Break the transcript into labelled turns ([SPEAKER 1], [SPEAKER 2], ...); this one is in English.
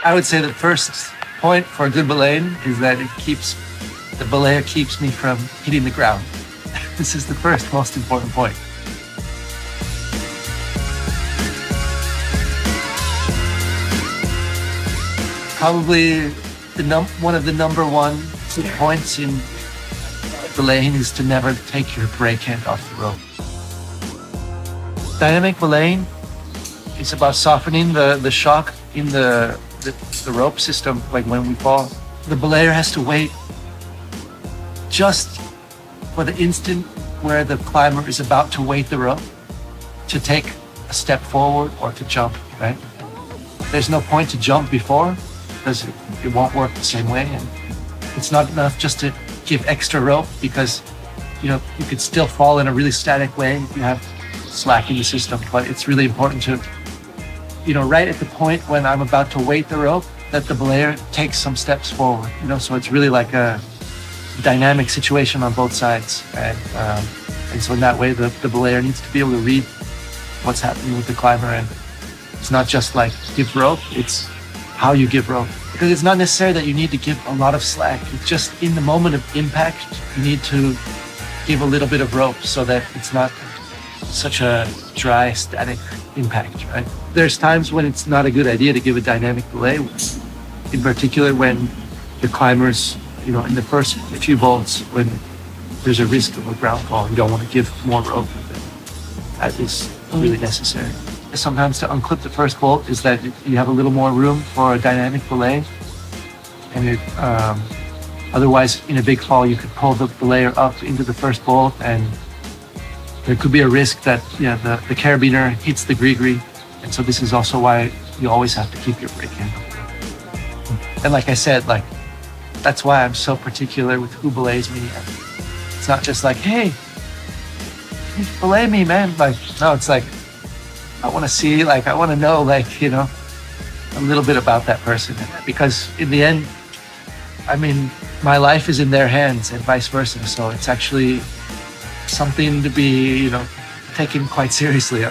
[SPEAKER 1] I would say the first point for a good belaying is that the belayer keeps me from hitting the ground. This is the first most important point. Probably one of the number one points in belaying is to never take your brake hand off the rope. Dynamic belaying is about softening the shock in the rope system, like when we fall. The belayer has to wait just for the instant where the climber is about to weight the rope to take a step forward or to jump, right? There's no point to jump before because it won't work the same way. And it's not enough just to give extra rope because, you could still fall in a really static way if you have slack in the system. But it's really important to, right at the point when I'm about to weight the rope, that the belayer takes some steps forward, so it's really like a dynamic situation on both sides. And so in that way, the belayer needs to be able to read what's happening with the climber. And it's not just like give rope, it's how you give rope. Because it's not necessary that you need to give a lot of slack. It's just in the moment of impact, you need to give a little bit of rope so that it's not such a dry, static impact, right? There's times when it's not a good idea to give a dynamic belay, in particular when the climbers, in the first few bolts, when there's a risk of a ground fall, you don't want to give more rope. That is really necessary. Sometimes to unclip the first bolt is that you have a little more room for a dynamic belay. And otherwise, in a big fall, you could pull the belayer up into the first bolt, and there could be a risk that the carabiner hits the gree-gree. And so this is also why you always have to keep your brake hand up. And like I said, that's why I'm so particular with who belays me. It's not just like, hey, belay me, man. No, it's like, I want to see, I want to know, a little bit about that person. Because in the end, my life is in their hands and vice versa. So it's actually something to be, taken quite seriously.